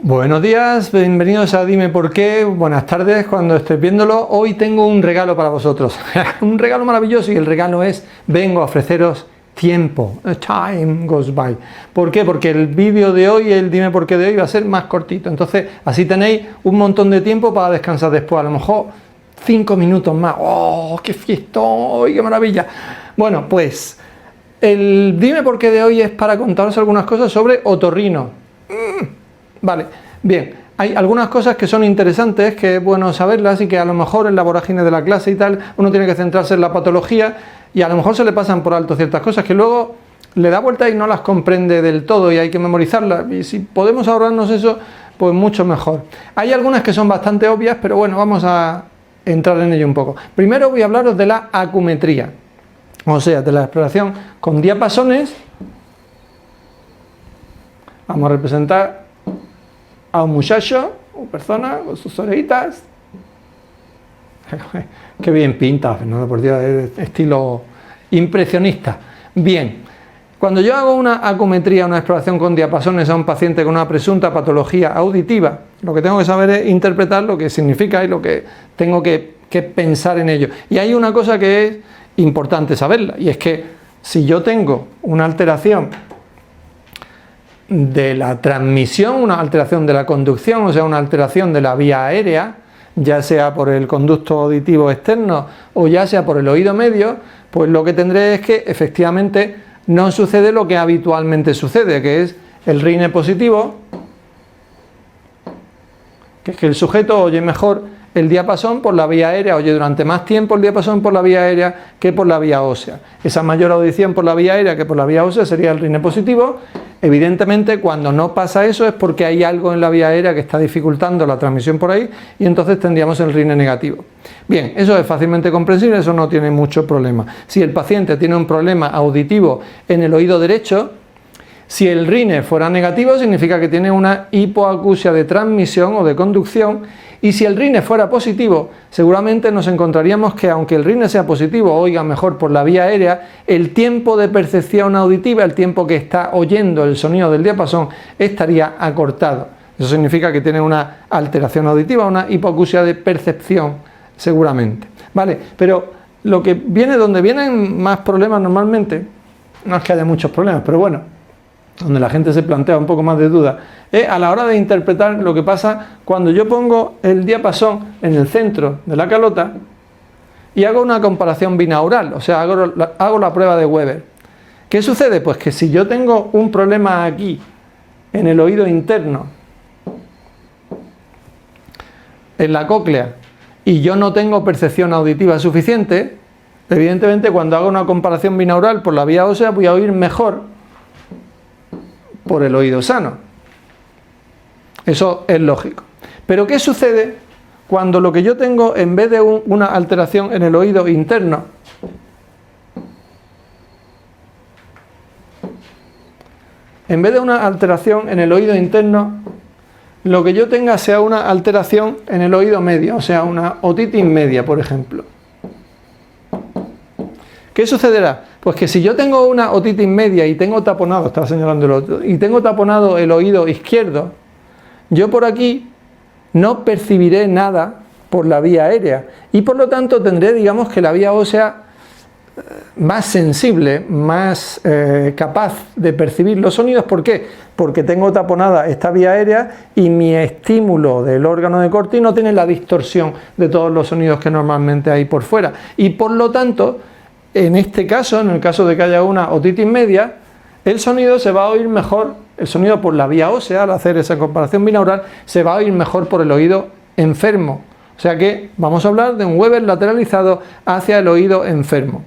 Buenos días, bienvenidos a Dime Por Qué, buenas tardes cuando estés viéndolo. Hoy tengo un regalo para vosotros, un regalo maravilloso, y el regalo es, vengo a ofreceros tiempo, time goes by. ¿Por qué? Porque el vídeo de hoy, el Dime Por Qué de hoy va a ser más cortito, entonces así tenéis un montón de tiempo para descansar después, a lo mejor 5 minutos más. ¡Oh, qué fiestón! ¡Qué maravilla! Bueno, pues el Dime Por Qué de hoy es para contaros algunas cosas sobre otorrino. Vale, bien, hay algunas cosas que son interesantes, que es bueno saberlas y que a lo mejor en la vorágine de la clase y tal, uno tiene que centrarse en la patología y a lo mejor se le pasan por alto ciertas cosas que luego le da vuelta y no las comprende del todo y hay que memorizarlas, y si podemos ahorrarnos eso, pues mucho mejor. Hay algunas que son bastante obvias, pero bueno, vamos a entrar en ello un poco. Primero voy a hablaros de la acumetría, o sea, de la exploración con diapasones. Vamos a representar a un muchacho o persona con sus orejitas. Qué bien pinta, Fernando, por Dios, es estilo impresionista. Bien, cuando yo hago una acumetría, una exploración con diapasones a un paciente con una presunta patología auditiva, lo que tengo que saber es interpretar lo que significa y lo que tengo que pensar en ello. Y hay una cosa que es importante saberla, y es que si yo tengo una alteración de la transmisión, una alteración de la conducción, o sea, una alteración de la vía aérea, ya sea por el conducto auditivo externo o ya sea por el oído medio, pues lo que tendré es que efectivamente no sucede lo que habitualmente sucede, que es el rine positivo, que es que el sujeto oye mejor el diapasón por la vía aérea, oye durante más tiempo el diapasón por la vía aérea que por la vía ósea. Esa mayor audición por la vía aérea que por la vía ósea sería el rine positivo. Evidentemente, cuando no pasa eso es porque hay algo en la vía aérea que está dificultando la transmisión por ahí y entonces tendríamos el rine negativo. Bien, eso es fácilmente comprensible, eso no tiene mucho problema. Si el paciente tiene un problema auditivo en el oído derecho, si el rine fuera negativo significa que tiene una hipoacusia de transmisión o de conducción, y si el rine fuera positivo, seguramente nos encontraríamos que aunque el rine sea positivo, oiga mejor por la vía aérea, el tiempo de percepción auditiva, el tiempo que está oyendo el sonido del diapasón, estaría acortado. Eso significa que tiene una alteración auditiva, una hipoacusia de percepción, seguramente. ¿Vale? Pero lo que viene, donde vienen más problemas normalmente, no es que haya muchos problemas, pero bueno, donde la gente se plantea un poco más de duda, es a la hora de interpretar lo que pasa cuando yo pongo el diapasón en el centro de la calota y hago una comparación binaural, o sea, hago la prueba de Weber. ¿Qué sucede? Pues que si yo tengo un problema aquí, en el oído interno, en la cóclea, y yo no tengo percepción auditiva suficiente, evidentemente cuando hago una comparación binaural por la vía ósea voy a oír mejor por el oído sano. Eso es lógico. Pero ¿qué sucede cuando lo que yo tengo, en vez de una alteración en el oído interno, en vez de una alteración en el oído interno, lo que yo tenga sea una alteración en el oído medio, o sea, una otitis media, por ejemplo? ¿Qué sucederá? Pues que si yo tengo una otitis media y tengo taponado, estaba señalando el otro, y tengo taponado el oído izquierdo, yo por aquí no percibiré nada por la vía aérea y por lo tanto tendré, digamos, que la vía ósea más sensible, más capaz de percibir los sonidos. ¿Por qué? Porque tengo taponada esta vía aérea y mi estímulo del órgano de Corti no tiene la distorsión de todos los sonidos que normalmente hay por fuera y por lo tanto, en este caso, en el caso de que haya una otitis media, el sonido se va a oír mejor, el sonido por la vía ósea, al hacer esa comparación binaural, se va a oír mejor por el oído enfermo. O sea que vamos a hablar de un Weber lateralizado hacia el oído enfermo.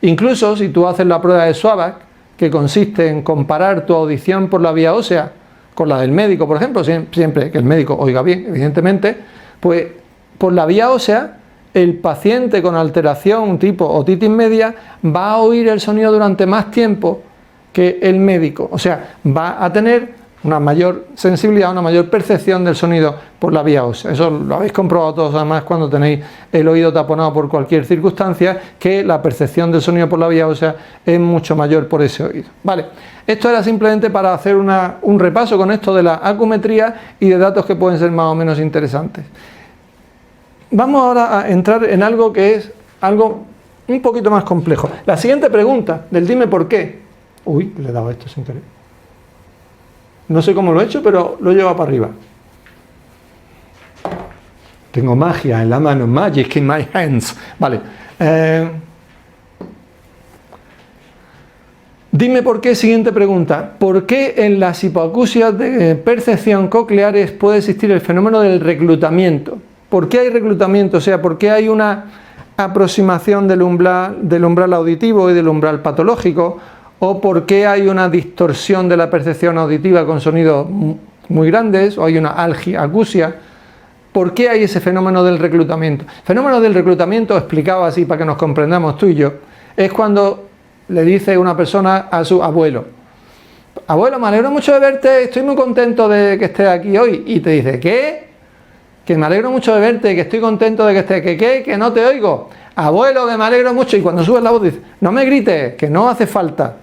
Incluso si tú haces la prueba de Schwabach, que consiste en comparar tu audición por la vía ósea con la del médico, por ejemplo, siempre que el médico oiga bien, evidentemente, pues por la vía ósea, el paciente con alteración tipo otitis media va a oír el sonido durante más tiempo que el médico. O sea, va a tener una mayor sensibilidad, una mayor percepción del sonido por la vía ósea. Eso lo habéis comprobado todos además cuando tenéis el oído taponado por cualquier circunstancia, que la percepción del sonido por la vía ósea es mucho mayor por ese oído. Vale, esto era simplemente para hacer un repaso con esto de la acumetría y de datos que pueden ser más o menos interesantes. Vamos ahora a entrar en algo que es algo un poquito más complejo. La siguiente pregunta del dime por qué. Uy, le he dado esto sin querer. No sé cómo lo he hecho, pero lo he llevado para arriba. Tengo magia en la mano, magic in my hands. Vale. Dime por qué, siguiente pregunta. ¿Por qué en las hipoacusias de percepción cocleares puede existir el fenómeno del reclutamiento? ¿Por qué hay reclutamiento? O sea, ¿por qué hay una aproximación del umbral auditivo y del umbral patológico? ¿O por qué hay una distorsión de la percepción auditiva con sonidos muy grandes? ¿O hay una acusia? ¿Por qué hay ese fenómeno del reclutamiento? El fenómeno del reclutamiento, explicado así para que nos comprendamos tú y yo, es cuando le dice una persona a su abuelo: abuelo, me alegro mucho de verte, estoy muy contento de que estés aquí hoy. Y te dice: ¿qué? Que me alegro mucho de verte, que estoy contento de que estés, que no te oigo. Abuelo, que me alegro mucho. Y cuando subes la voz dice: no me grites, que no hace falta,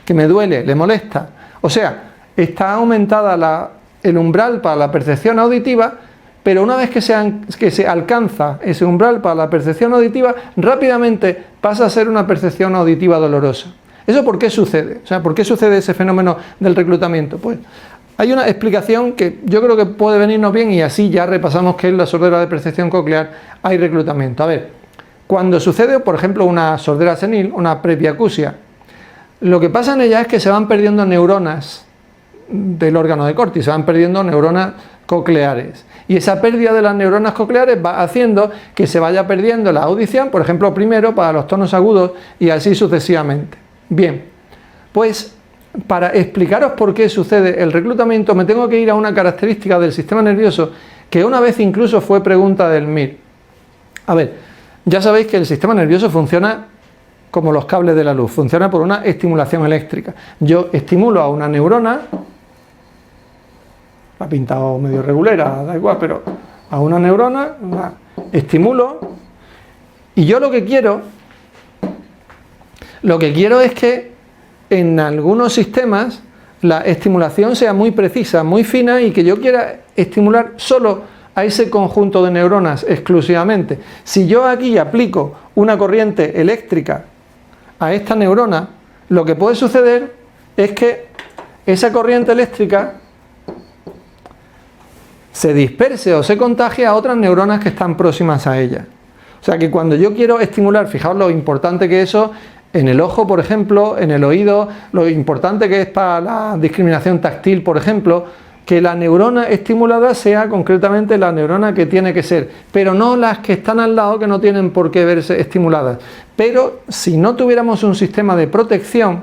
que me duele, le molesta. O sea, está aumentada el umbral para la percepción auditiva, pero una vez que se alcanza ese umbral para la percepción auditiva, rápidamente pasa a ser una percepción auditiva dolorosa. ¿Eso por qué sucede? O sea, ¿por qué sucede ese fenómeno del reclutamiento? Pues hay una explicación que yo creo que puede venirnos bien y así ya repasamos que en la sordera de percepción coclear hay reclutamiento. A ver, cuando sucede, por ejemplo, una sordera senil, una prepiacusia, lo que pasa en ella es que se van perdiendo neuronas del órgano de Corti, se van perdiendo neuronas cocleares. Y esa pérdida de las neuronas cocleares va haciendo que se vaya perdiendo la audición, por ejemplo, primero para los tonos agudos y así sucesivamente. Bien, pues para explicaros por qué sucede el reclutamiento me tengo que ir a una característica del sistema nervioso que una vez incluso fue pregunta del MIR. A ver, ya sabéis que el sistema nervioso funciona como los cables de la luz, funciona por una estimulación eléctrica. Yo estimulo a una neurona, la he pintado medio regulera, da igual, pero a una neurona la estimulo y yo lo que quiero es que en algunos sistemas la estimulación sea muy precisa, muy fina y que yo quiera estimular solo a ese conjunto de neuronas exclusivamente. Si yo aquí aplico una corriente eléctrica a esta neurona, lo que puede suceder es que esa corriente eléctrica se disperse o se contagie a otras neuronas que están próximas a ella. O sea que cuando yo quiero estimular, fijaos lo importante que eso en el ojo, por ejemplo, en el oído, lo importante que es para la discriminación táctil, por ejemplo, que la neurona estimulada sea concretamente la neurona que tiene que ser, pero no las que están al lado que no tienen por qué verse estimuladas. Pero si no tuviéramos un sistema de protección,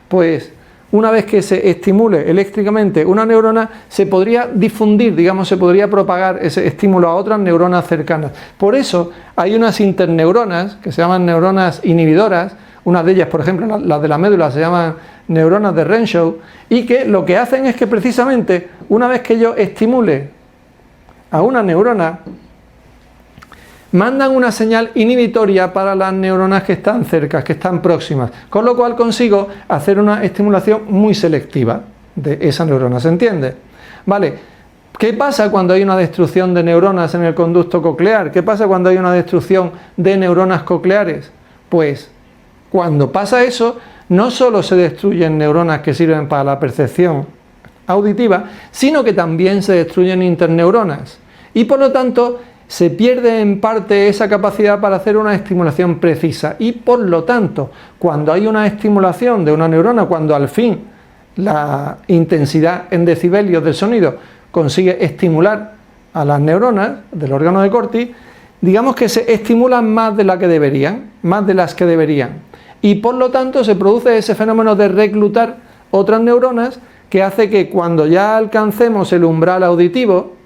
pues una vez que se estimule eléctricamente una neurona, se podría difundir, digamos, se podría propagar ese estímulo a otras neuronas cercanas. Por eso hay unas interneuronas que se llaman neuronas inhibidoras, unas de ellas, por ejemplo, las de la médula se llaman neuronas de Renshaw, y que lo que hacen es que precisamente una vez que yo estimule a una neurona, mandan una señal inhibitoria para las neuronas que están cerca, que están próximas, con lo cual consigo hacer una estimulación muy selectiva de esa neurona, ¿se entiende? Vale, ¿qué pasa cuando hay una destrucción de neuronas en el conducto coclear? ¿Qué pasa cuando hay una destrucción de neuronas cocleares? Pues cuando pasa eso, no solo se destruyen neuronas que sirven para la percepción auditiva, sino que también se destruyen interneuronas y por lo tanto se pierde en parte esa capacidad para hacer una estimulación precisa y por lo tanto cuando hay una estimulación de una neurona, cuando al fin la intensidad en decibelios del sonido consigue estimular a las neuronas del órgano de Corti, digamos que se estimulan más de las que deberían y por lo tanto se produce ese fenómeno de reclutar otras neuronas que hace que cuando ya alcancemos el umbral auditivo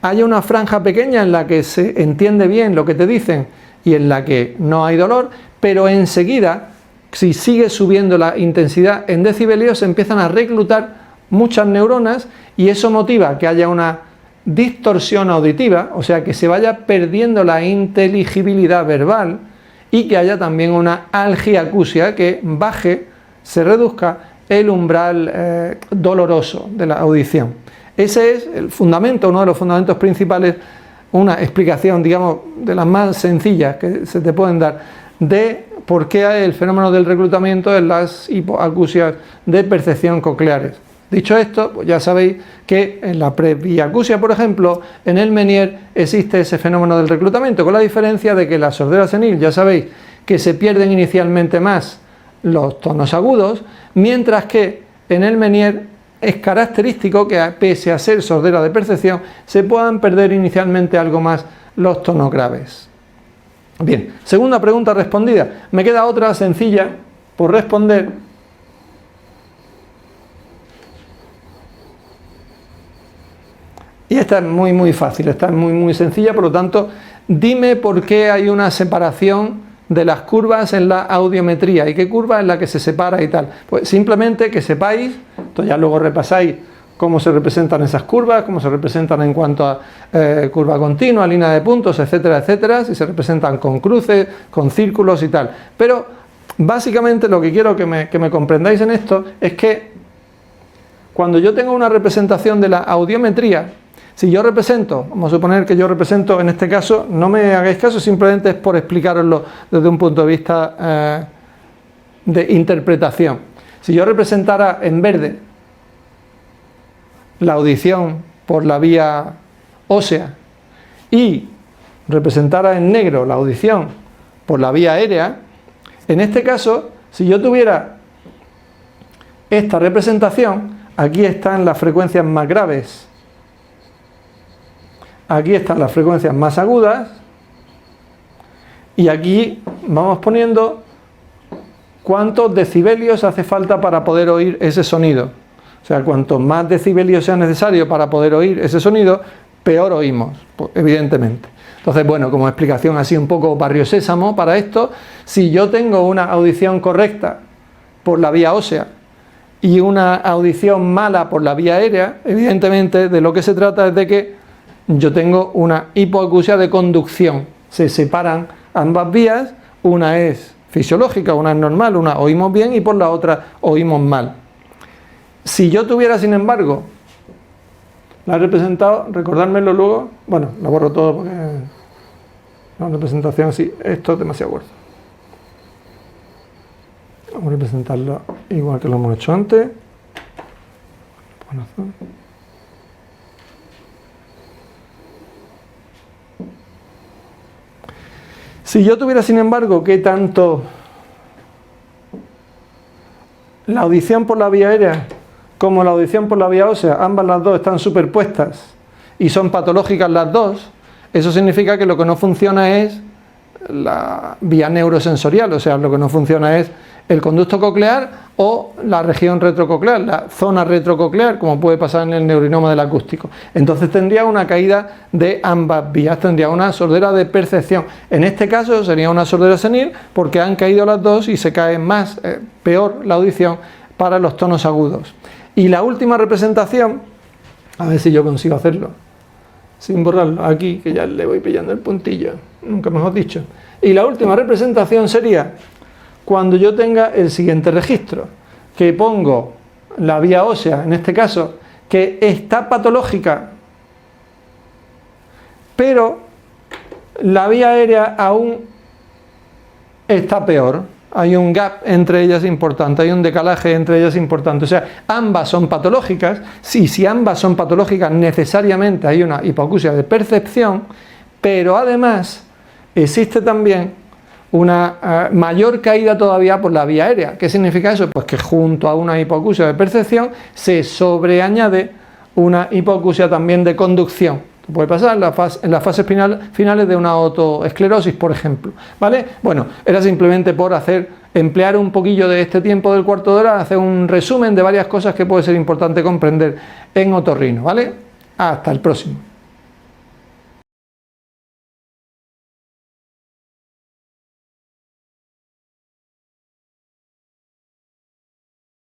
haya una franja pequeña en la que se entiende bien lo que te dicen y en la que no hay dolor, pero enseguida, si sigue subiendo la intensidad en decibelios, se empiezan a reclutar muchas neuronas y eso motiva que haya una distorsión auditiva, o sea que se vaya perdiendo la inteligibilidad verbal y que haya también una algiacusia, que baje, se reduzca el umbral doloroso de la audición. Ese es el fundamento, uno de los fundamentos principales, una explicación, digamos, de las más sencillas que se te pueden dar, de por qué hay el fenómeno del reclutamiento en las hipoacusias de percepción cocleares. Dicho esto, pues ya sabéis que en la presbiacusia, por ejemplo, en el Menier existe ese fenómeno del reclutamiento, con la diferencia de que en la sordera senil ya sabéis que se pierden inicialmente más los tonos agudos, mientras que en el Menier es característico que, pese a ser sordera de percepción, se puedan perder inicialmente algo más los tonos graves. Bien, segunda pregunta respondida. Me queda otra sencilla por responder. Y esta es muy fácil, esta es muy sencilla, por lo tanto, dime por qué hay una separación de las curvas en la audiometría y qué curva es la que se separa y tal. Pues simplemente que sepáis, entonces ya luego repasáis cómo se representan esas curvas, cómo se representan en cuanto a curva continua, línea de puntos, etcétera, etcétera, si se representan con cruces, con círculos y tal. Pero básicamente lo que quiero que me comprendáis en esto es que cuando yo tengo una representación de la audiometría, si yo represento, vamos a suponer que yo represento, en este caso, no me hagáis caso, simplemente es por explicaroslo desde un punto de vista de interpretación. Si yo representara en verde la audición por la vía ósea y representara en negro la audición por la vía aérea, en este caso, si yo tuviera esta representación, aquí están las frecuencias más graves, aquí están las frecuencias más agudas y aquí vamos poniendo cuántos decibelios hace falta para poder oír ese sonido. O sea, cuanto más decibelios sea necesario para poder oír ese sonido, peor oímos, pues, evidentemente. Entonces, bueno, como explicación así un poco barrio sésamo para esto, si yo tengo una audición correcta por la vía ósea y una audición mala por la vía aérea, evidentemente de lo que se trata es de que yo tengo una hipoacusia de conducción. Se separan ambas vías, una es fisiológica, una es normal, una oímos bien y por la otra oímos mal. Si yo tuviera, sin embargo, la he representado, recordármelo luego, bueno, lo borro todo porque la representación así, esto es demasiado gordo. Vamos a representarlo igual que lo hemos hecho antes. Si yo tuviera, sin embargo, que tanto la audición por la vía aérea como la audición por la vía ósea, ambas las dos están superpuestas y son patológicas las dos, eso significa que lo que no funciona es la vía neurosensorial, o sea, lo que no funciona es el conducto coclear o la región retrococlear, la zona retrococlear, como puede pasar en el neurinoma del acústico. Entonces tendría una caída de ambas vías, tendría una sordera de percepción. En este caso sería una sordera senil porque han caído las dos y se cae más, peor la audición para los tonos agudos. Y la última representación, a ver si yo consigo hacerlo sin borrarlo, aquí que ya le voy pillando el puntillo, nunca mejor dicho. Y la última representación sería cuando yo tenga el siguiente registro, que pongo la vía ósea, en este caso, que está patológica, pero la vía aérea aún está peor. Hay un gap entre ellas importante, hay un decalaje entre ellas importante. O sea, ambas son patológicas. Sí, si ambas son patológicas, necesariamente hay una hipoacusia de percepción, pero además existe también una mayor caída todavía por la vía aérea. ¿Qué significa eso? Pues que junto a una hipoacusia de percepción se sobreañade una hipoacusia también de conducción. Puede pasar en las fases finales de una autoesclerosis, por ejemplo, ¿vale? Bueno, era simplemente por emplear un poquillo de este tiempo del cuarto de hora, hacer un resumen de varias cosas que puede ser importante comprender en otorrino, ¿vale? Hasta el próximo.